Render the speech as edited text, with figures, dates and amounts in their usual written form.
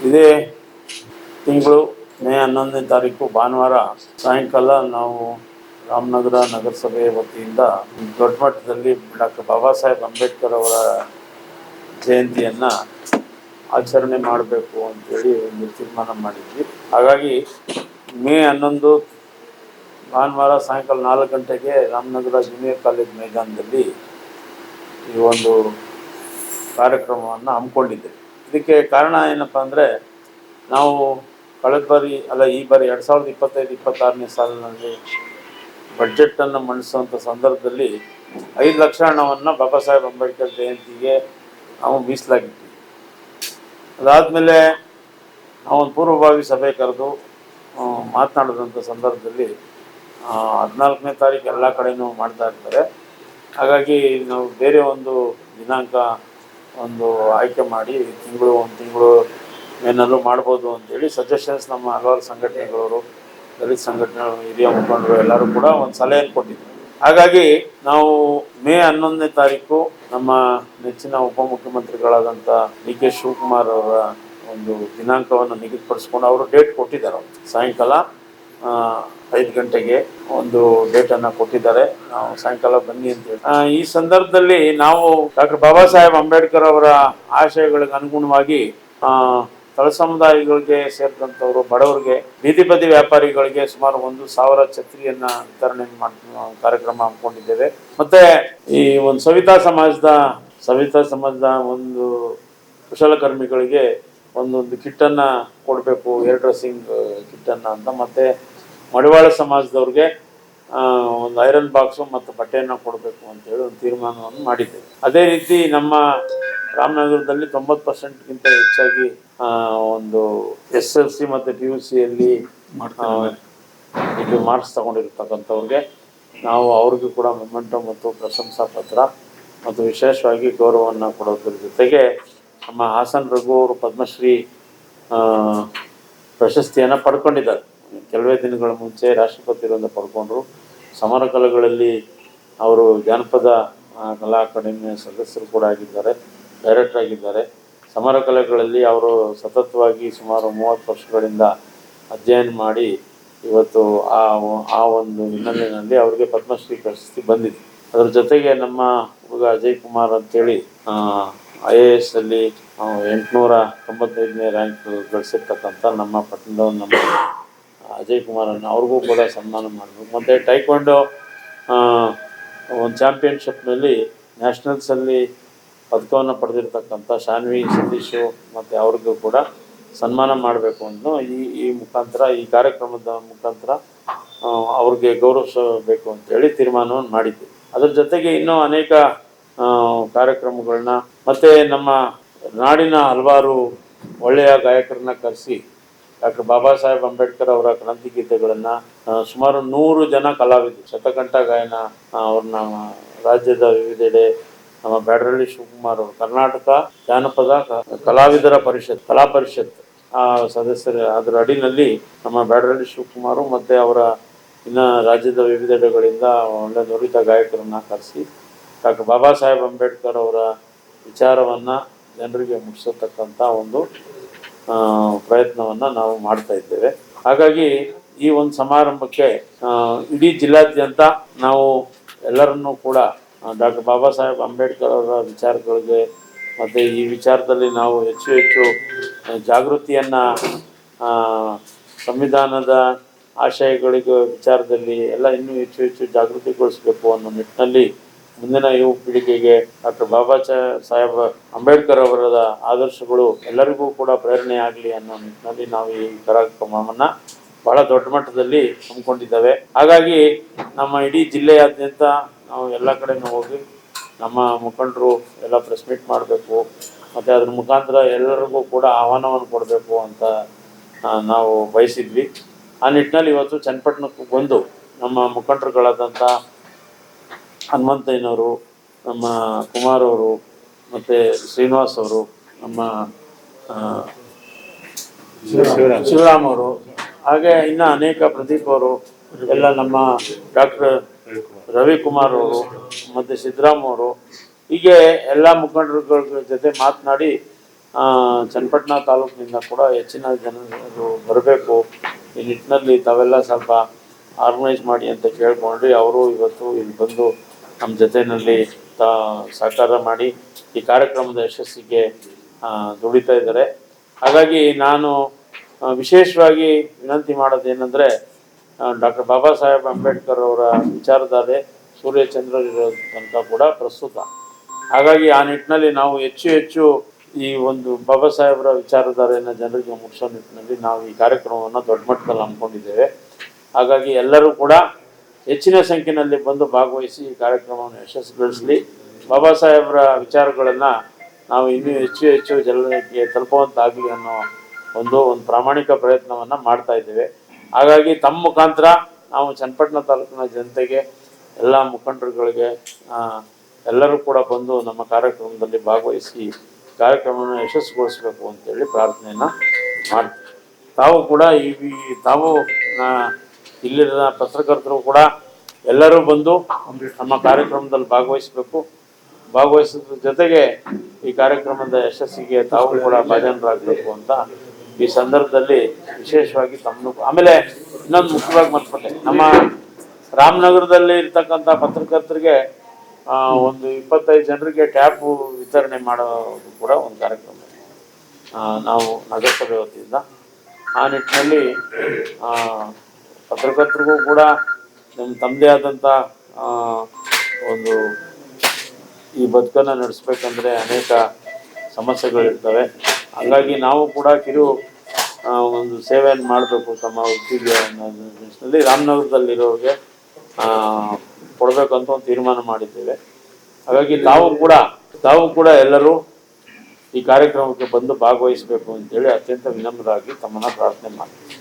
ಇದೇ ತಿಂಗಳು ಮೇ 11ನೇ ತಾರೀಕು ಭಾನುವಾರ ಸಾಯಂಕಾಲ ನಾವು ರಾಮನಗರ ನಗರಸಭೆಯ ವತಿಯಿಂದ ದೊಡ್ಡ ಮಟ್ಟದಲ್ಲಿ ಡಾಕ್ಟರ್ ಬಾಬಾ ಸಾಹೇಬ್ ಅಂಬೇಡ್ಕರ್ ಅವರ ಜಯಂತಿಯನ್ನು ಆಚರಣೆ ಮಾಡಬೇಕು ಅಂತೇಳಿ ಒಂದು ತೀರ್ಮಾನ ಮಾಡಿದ್ವಿ. ಹಾಗಾಗಿ ಮೇ 11 ಭಾನುವಾರ ಸಾಯಂಕಾಲ 4 ಗಂಟೆಗೆ ರಾಮನಗರ ಜೂನಿಯರ್ ಕಾಲೇಜ್ ಮೈದಾನದಲ್ಲಿ ಈ ಒಂದು ಕಾರ್ಯಕ್ರಮವನ್ನು ಹಮ್ಮಿಕೊಂಡಿದ್ದೇವೆ. ಇದಕ್ಕೆ ಕಾರಣ ಏನಪ್ಪ ಅಂದರೆ, ನಾವು ಕಳೆದ ಬಾರಿ ಈ ಬಾರಿ 2025-26ನೇ ಸಾಲಿನಲ್ಲಿ ಬಡ್ಜೆಟನ್ನು ಮಂಡಿಸುವಂಥ ಸಂದರ್ಭದಲ್ಲಿ 5 ಲಕ್ಷ ಹಣವನ್ನು ಬಾಬಾ ಸಾಹೇಬ್ ಅಂಬೇಡ್ಕರ್ ಜಯಂತಿಗೆ ನಾವು ಮೀಸಲಾಗಿದ್ವಿ. ಅದಾದಮೇಲೆ ನಾವು ಒಂದು ಪೂರ್ವಭಾವಿ ಸಭೆ ಕರೆದು ಮಾತನಾಡಿದಂಥ ಸಂದರ್ಭದಲ್ಲಿ 14ನೇ ತಾರೀಕು ಎಲ್ಲ ಕಡೆಯೂ ಮಾಡ್ತಾ ಇರ್ತಾರೆ. ಹಾಗಾಗಿ ನಾವು ಬೇರೆ ಒಂದು ದಿನಾಂಕ ಆಯ್ಕೆ ಮಾಡಿ ಒಂದು ತಿಂಗಳು ಏನಲ್ಲೂ ಮಾಡ್ಬೋದು ಅಂತೇಳಿ ಸಜೆಷನ್ಸ್ ನಮ್ಮ ಹಲವಾರು ಸಂಘಟನೆಗಳವರು, ದಲಿತ ಸಂಘಟನೆಗಳು, ಹಿರಿಯ ಮುಖಂಡರು ಎಲ್ಲರೂ ಕೂಡ ಒಂದು ಸಲಹೆಯನ್ನು ಕೊಟ್ಟಿದ್ದರು. ಹಾಗಾಗಿ ನಾವು ಮೇ 11ನೇ ತಾರೀಕು ನಮ್ಮ ನೆಚ್ಚಿನ ಉಪಮುಖ್ಯಮಂತ್ರಿಗಳಾದಂಥ DK ಶಿವಕುಮಾರ್ ಅವರ ಒಂದು ದಿನಾಂಕವನ್ನು ನಿಗದಿಪಡಿಸ್ಕೊಂಡು ಅವರು ಡೇಟ್ ಕೊಟ್ಟಿದ್ದಾರೆ. ಸಾಯಂಕಾಲ 5 ಗಂಟೆಗೆ ಒಂದು ಡೇಟನ್ನು ಕೊಟ್ಟಿದ್ದಾರೆ. ನಾವು ಸಾಯಂಕಾಲ ಬನ್ನಿ ಅಂತೇಳಿ. ಈ ಸಂದರ್ಭದಲ್ಲಿ ನಾವು ಡಾಕ್ಟರ್ ಬಾಬಾ ಸಾಹೇಬ್ ಅಂಬೇಡ್ಕರ್ ಅವರ ಆಶಯಗಳಿಗೆ ಅನುಗುಣವಾಗಿ ತಳ ಸಮುದಾಯಗಳಿಗೆ ಸೇರಿದಂಥವರು, ಬಡವರಿಗೆ, ಬೀದಿ ಬದಿ ವ್ಯಾಪಾರಿಗಳಿಗೆ ಸುಮಾರು 1,000 ಛತ್ರಿಯನ್ನು ವಿತರಣೆ ಕಾರ್ಯಕ್ರಮ ಹಮ್ಮಿಕೊಂಡಿದ್ದೇವೆ. ಮತ್ತೆ ಈ ಒಂದು ಸವಿತಾ ಸಮಾಜದ ಒಂದು ಕುಶಲಕರ್ಮಿಗಳಿಗೆ ಒಂದೊಂದು ಕಿಟ್ಟನ್ನು ಕೊಡಬೇಕು, ಏರ್ ಡ್ರೆಸ್ಸಿಂಗ್ ಕಿಟ್ಟನ್ನು ಅಂತ. ಮತ್ತು ಮಡಿವಾಳ ಸಮಾಜದವ್ರಿಗೆ ಒಂದು ಐರನ್ ಬಾಕ್ಸು ಮತ್ತು ಬಟ್ಟೆಯನ್ನು ಕೊಡಬೇಕು ಅಂತೇಳಿ ಒಂದು ತೀರ್ಮಾನವನ್ನು ಮಾಡಿದ್ದೇವೆ. ಅದೇ ರೀತಿ ನಮ್ಮ ರಾಮನಗರದಲ್ಲಿ 90%ಗಿಂತ ಹೆಚ್ಚಾಗಿ ಒಂದು SLC ಮತ್ತು PUCಯಲ್ಲಿ ಇದು ಮಾರ್ಕ್ಸ್ ತಗೊಂಡಿರ್ತಕ್ಕಂಥವ್ರಿಗೆ ನಾವು ಅವ್ರಿಗೂ ಕೂಡ ಮೊಮೆಂಟೋ ಮತ್ತು ಪ್ರಶಂಸಾ ಪತ್ರ ಮತ್ತು ವಿಶೇಷವಾಗಿ ಗೌರವವನ್ನು ಕೊಡೋದ್ರ ಜೊತೆಗೆ ನಮ್ಮ ಹಾಸನ್ ರಘು ಅವರು ಪದ್ಮಶ್ರೀ ಪ್ರಶಸ್ತಿಯನ್ನು ಪಡ್ಕೊಂಡಿದ್ದಾರೆ. ಕೆಲವೇ ದಿನಗಳ ಮುಂಚೆ ರಾಷ್ಟ್ರಪತಿಯವರಿಂದ ಪಡ್ಕೊಂಡ್ರು. ಸಮರ ಕಲೆಗಳಲ್ಲಿ ಅವರು ಜಾನಪದ ಕಲಾ ಅಕಾಡೆಮಿಯ ಸದಸ್ಯರು ಕೂಡ ಆಗಿದ್ದಾರೆ, ಡೈರೆಕ್ಟರ್ ಆಗಿದ್ದಾರೆ. ಸಮರ ಕಲೆಗಳಲ್ಲಿ ಅವರು ಸತತವಾಗಿ ಸುಮಾರು 30 ವರ್ಷಗಳಿಂದ ಅಧ್ಯಯನ ಮಾಡಿ ಇವತ್ತು ಆ ಒಂದು ಹಿನ್ನೆಲೆಯಲ್ಲಿ ಅವರಿಗೆ ಪದ್ಮಶ್ರೀ ಪ್ರಶಸ್ತಿ ಬಂದಿದೆ. ಅದರ ಜೊತೆಗೆ ನಮ್ಮ ಹುಡುಗ ಅಜಯ್ ಕುಮಾರ್ ಅಂತೇಳಿ IAS ಅಲ್ಲಿ 895ನೇ ರ್ಯಾಂಕ್ ಗಳಿಸಿರ್ತಕ್ಕಂಥ ನಮ್ಮ ಪಟ್ಟಣದವ್ರು ನಮ್ಮ ಅಜಯ್ ಕುಮಾರನ್ನು ಅವ್ರಿಗೂ ಕೂಡ ಸನ್ಮಾನ ಮಾಡಬೇಕು. ಮತ್ತು ಟೈಕ್ವಾಂಡೋ ಒಂದು ಚಾಂಪಿಯನ್ಶಿಪ್ನಲ್ಲಿ ನ್ಯಾಷನಲ್ಸಲ್ಲಿ ಪದಕವನ್ನು ಪಡೆದಿರ್ತಕ್ಕಂಥ ಶಾನ್ವಿ ಸತೀಶು ಮತ್ತು ಅವ್ರಿಗೂ ಕೂಡ ಸನ್ಮಾನ ಮಾಡಬೇಕು ಅನ್ನೋ ಈ ಕಾರ್ಯಕ್ರಮದ ಮುಖಾಂತರ ಅವ್ರಿಗೆ ಗೌರವಿಸಬೇಕು ಅಂತೇಳಿ ತೀರ್ಮಾನವನ್ನು ಮಾಡಿದ್ದೆ. ಅದರ ಜೊತೆಗೆ ಇನ್ನೂ ಅನೇಕ ಕಾರ್ಯಕ್ರಮಗಳನ್ನ ಮತ್ತು ನಮ್ಮ ನಾಡಿನ ಹಲವಾರು ಒಳ್ಳೆಯ ಗಾಯಕರನ್ನ ಕರೆಸಿ ಡಾಕ್ಟರ್ ಬಾಬಾ ಸಾಹೇಬ್ ಅಂಬೇಡ್ಕರ್ ಅವರ ಕ್ರಾಂತಿ ಗೀತೆಗಳನ್ನು ಸುಮಾರು 100 ಜನ ಕಲಾವಿದರು ಶತಕಂಠ ಗಾಯನ ಅವ್ರನ್ನ ರಾಜ್ಯದ ವಿವಿಧೆಡೆ ನಮ್ಮ ಬ್ಯಾಡರಳ್ಳಿ ಶಿವಕುಮಾರ್ ಅವರು ಕರ್ನಾಟಕ ಜಾನಪದ ಕಲಾವಿದರ ಕಲಾ ಪರಿಷತ್ ಸದಸ್ಯರು, ಅದರ ಅಡಿನಲ್ಲಿ ನಮ್ಮ ಬ್ಯಾಡರಳ್ಳಿ ಶಿವಕುಮಾರು ಮತ್ತು ಅವರ ಇನ್ನು ರಾಜ್ಯದ ವಿವಿಧೆಡೆಗಳಿಂದ ಒಳ್ಳೆ ನುರಿತ ಗಾಯಕರನ್ನು ಕರೆಸಿ ಡಾಕ್ಟರ್ ಬಾಬಾ ಸಾಹೇಬ್ ಅಂಬೇಡ್ಕರ್ ಅವರ ವಿಚಾರವನ್ನು ಜನರಿಗೆ ಮುಟ್ಟಿಸತಕ್ಕಂಥ ಒಂದು ಪ್ರಯತ್ನವನ್ನು ನಾವು ಮಾಡ್ತಾ ಇದ್ದೇವೆ. ಹಾಗಾಗಿ ಈ ಒಂದು ಸಮಾರಂಭಕ್ಕೆ ಇಡೀ ಜಿಲ್ಲಾದ್ಯಂತ ನಾವು ಎಲ್ಲರನ್ನೂ ಕೂಡ ಡಾಕ್ಟರ್ ಬಾಬಾ ಸಾಹೇಬ್ ಅಂಬೇಡ್ಕರ್ ಅವರ ವಿಚಾರಗಳಿಗೆ ಮತ್ತು ಈ ವಿಚಾರದಲ್ಲಿ ನಾವು ಹೆಚ್ಚು ಜಾಗೃತಿಯನ್ನು ಸಂವಿಧಾನದ ಆಶಯಗಳಿಗೆ ವಿಚಾರದಲ್ಲಿ ಎಲ್ಲ ಇನ್ನೂ ಹೆಚ್ಚು ಜಾಗೃತಿಗೊಳಿಸಬೇಕು ಅನ್ನೋ ನಿಟ್ಟಿನಲ್ಲಿ ಮುಂದಿನ ಯುವ ಪೀಳಿಗೆಗೆ ಡಾಕ್ಟರ್ ಬಾಬಾ ಸಾಹೇಬ್ ಅಂಬೇಡ್ಕರ್ ಅವರ ಆದರ್ಶಗಳು ಎಲ್ಲರಿಗೂ ಕೂಡ ಪ್ರೇರಣೆ ಆಗಲಿ ಅನ್ನೋ ನಿಟ್ಟಿನಲ್ಲಿ ನಾವು ಈ ಕಾರ್ಯಕ್ರಮವನ್ನು ಬಹಳ ದೊಡ್ಡ ಮಟ್ಟದಲ್ಲಿ ಹಮ್ಮಿಕೊಂಡಿದ್ದೇವೆ. ಹಾಗಾಗಿ ನಮ್ಮ ಇಡೀ ಜಿಲ್ಲೆಯಾದ್ಯಂತ ನಾವು ಎಲ್ಲ ಕಡೆನೂ ಹೋಗಿ ನಮ್ಮ ಮುಖಂಡರು ಎಲ್ಲ ಪ್ರೆಸ್ ಮೀಟ್ ಮಾಡಬೇಕು ಮತ್ತು ಅದ್ರ ಮುಖಾಂತರ ಎಲ್ಲರಿಗೂ ಕೂಡ ಆಹ್ವಾನವನ್ನು ಕೊಡಬೇಕು ಅಂತ ನಾವು ಬಯಸಿದ್ವಿ. ಆ ನಿಟ್ಟಿನಲ್ಲಿ ಇವತ್ತು ಚನ್ನಪಟ್ಟಣಕ್ಕೆ ಬಂದು ನಮ್ಮ ಮುಖಂಡರುಗಳಾದಂಥ ಹನುಮಂತಯ್ಯನವರು, ನಮ್ಮ ಕುಮಾರ್ ಅವರು, ಮತ್ತು ಶ್ರೀನಿವಾಸ್ ಅವರು, ನಮ್ಮ ಶಿವರಾಮ್ ಅವರು, ಹಾಗೆ ಇನ್ನು ಅನೇಕ ಪ್ರದೀಪ್ ಅವರು, ಎಲ್ಲ ನಮ್ಮ ಡಾಕ್ಟರ್ ರವಿಕುಮಾರ್ ಅವರು ಮತ್ತು ಸಿದ್ದರಾಮ್ ಅವರು, ಹೀಗೆ ಎಲ್ಲ ಮುಖಂಡರುಗಳ ಜೊತೆ ಮಾತನಾಡಿ ಚನ್ನಪಟ್ಟಣ ತಾಲೂಕಿನಿಂದ ಕೂಡ ಹೆಚ್ಚಿನ ಜನರು ಬರಬೇಕು. ಈ ನಿಟ್ಟಿನಲ್ಲಿ ತಾವೆಲ್ಲ ಸ್ವಲ್ಪ ಆರ್ಗನೈಸ್ ಮಾಡಿ ಅಂತ ಕೇಳ್ಕೊಂಡ್ರಿ. ಅವರು ಇವತ್ತು ಇಲ್ಲಿ ಬಂದು ನಮ್ಮ ಜೊತೆಯಲ್ಲಿ ಸಹಕಾರ ಮಾಡಿ ಈ ಕಾರ್ಯಕ್ರಮದ ಯಶಸ್ಸಿಗೆ ದುಡಿತಾ ಇದ್ದಾರೆ. ಹಾಗಾಗಿ ನಾನು ವಿಶೇಷವಾಗಿ ವಿನಂತಿ ಮಾಡೋದೇನೆಂದರೆ, ಡಾಕ್ಟರ್ ಬಾಬಾ ಸಾಹೇಬ್ ಅಂಬೇಡ್ಕರ್ ಅವರ ವಿಚಾರಧಾರೆ ಸೂರ್ಯಚಂದ್ರರಿರೋ ತನಕ ಕೂಡ ಪ್ರಸ್ತುತ. ಹಾಗಾಗಿ ಆ ನಿಟ್ಟಿನಲ್ಲಿ ನಾವು ಹೆಚ್ಚು ಈ ಒಂದು ಬಾಬಾ ಸಾಹೇಬರ ವಿಚಾರಧಾರೆಯನ್ನು ಜನರಿಗೆ ಮುಟ್ಟಿಸೋ ನಿಟ್ಟಿನಲ್ಲಿ ನಾವು ಈ ಕಾರ್ಯಕ್ರಮವನ್ನು ದೊಡ್ಡ ಮಟ್ಟದಲ್ಲಿ ಹಮ್ಮಿಕೊಂಡಿದ್ದೇವೆ. ಹಾಗಾಗಿ ಎಲ್ಲರೂ ಕೂಡ ಹೆಚ್ಚಿನ ಸಂಖ್ಯೆಯಲ್ಲಿ ಬಂದು ಭಾಗವಹಿಸಿ ಈ ಕಾರ್ಯಕ್ರಮವನ್ನು ಯಶಸ್ವಿಗೊಳಿಸಲಿ. ಬಾಬಾ ಸಾಹೇಬರ ವಿಚಾರಗಳನ್ನು ನಾವು ಇನ್ನೂ ಹೆಚ್ಚು ಜನರಿಗೆ ತಲುಪುವಂತಾಗಲಿ ಅನ್ನೋ ಒಂದು ಪ್ರಾಮಾಣಿಕ ಪ್ರಯತ್ನವನ್ನು ಮಾಡ್ತಾ ಇದ್ದೇವೆ. ಹಾಗಾಗಿ ತಮ್ಮ ಮುಖಾಂತರ ನಾವು ಚನ್ನಪಟ್ಟಣ ತಾಲೂಕಿನ ಜನತೆಗೆ, ಎಲ್ಲ ಮುಖಂಡರುಗಳಿಗೆ, ಎಲ್ಲರೂ ಕೂಡ ಬಂದು ನಮ್ಮ ಕಾರ್ಯಕ್ರಮದಲ್ಲಿ ಭಾಗವಹಿಸಿ ಕಾರ್ಯಕ್ರಮವನ್ನು ಯಶಸ್ವಿಗೊಳಿಸಬೇಕು ಅಂತೇಳಿ ಪ್ರಾರ್ಥನೆಯನ್ನು ಮಾಡ್ತೀವಿ. ತಾವು ಕೂಡ ತಾವು ಇಲ್ಲಿನ ಪತ್ರಕರ್ತರು ಕೂಡ ಎಲ್ಲರೂ ಬಂದು ನಮ್ಮ ಕಾರ್ಯಕ್ರಮದಲ್ಲಿ ಭಾಗವಹಿಸೋದ್ರ ಜೊತೆಗೆ ಈ ಕಾರ್ಯಕ್ರಮದ ಯಶಸ್ಸಿಗೆ ತಾವು ಕೂಡ ಭಾಜನರಾಗಬೇಕು ಅಂತ ಈ ಸಂದರ್ಭದಲ್ಲಿ ವಿಶೇಷವಾಗಿ ತಮ್ಮನ್ನು. ಆಮೇಲೆ ಇನ್ನೊಂದು ಮುಖ್ಯವಾಗಿ ಮರ್ತ್ಬಿಟ್ಟೆ, ನಮ್ಮ ರಾಮನಗರದಲ್ಲಿ ಇರ್ತಕ್ಕಂಥ ಪತ್ರಕರ್ತರಿಗೆ ಒಂದು 25 ಜನರಿಗೆ ಟ್ಯಾಬ್ ವಿತರಣೆ ಮಾಡೋದು ಕೂಡ ಒಂದು ಕಾರ್ಯಕ್ರಮ ನಾವು ನಗರಸಭೆ ವತಿಯಿಂದ. ಆ ನಿಟ್ಟಿನಲ್ಲಿ ಪತ್ರಕರ್ತರಿಗೂ ಕೂಡ ತಮ್ಮದೇ ಆದಂಥ ಒಂದು ಈ ಬದುಕನ್ನು ನಡೆಸ್ಬೇಕಂದ್ರೆ ಅನೇಕ ಸಮಸ್ಯೆಗಳಿರ್ತವೆ. ಹಾಗಾಗಿ ನಾವು ಕೂಡ ಒಂದು ಸೇವೆಯನ್ನು ಮಾಡಬೇಕು ತಮ್ಮ ವೃತ್ತಿಗೆ ನಿಟ್ಟಿನಲ್ಲಿ ರಾಮನಗರದಲ್ಲಿರೋರಿಗೆ ಕೊಡಬೇಕಂತ ಒಂದು ತೀರ್ಮಾನ ಮಾಡಿದ್ದೇವೆ. ಹಾಗಾಗಿ ತಾವು ಕೂಡ ಎಲ್ಲರೂ ಈ ಕಾರ್ಯಕ್ರಮಕ್ಕೆ ಬಂದು ಭಾಗವಹಿಸಬೇಕು ಅಂತೇಳಿ ಅತ್ಯಂತ ವಿನಮ್ರರಾಗಿ ತಮ್ಮನ್ನು ಪ್ರಾರ್ಥನೆ ಮಾಡ್ತೀವಿ.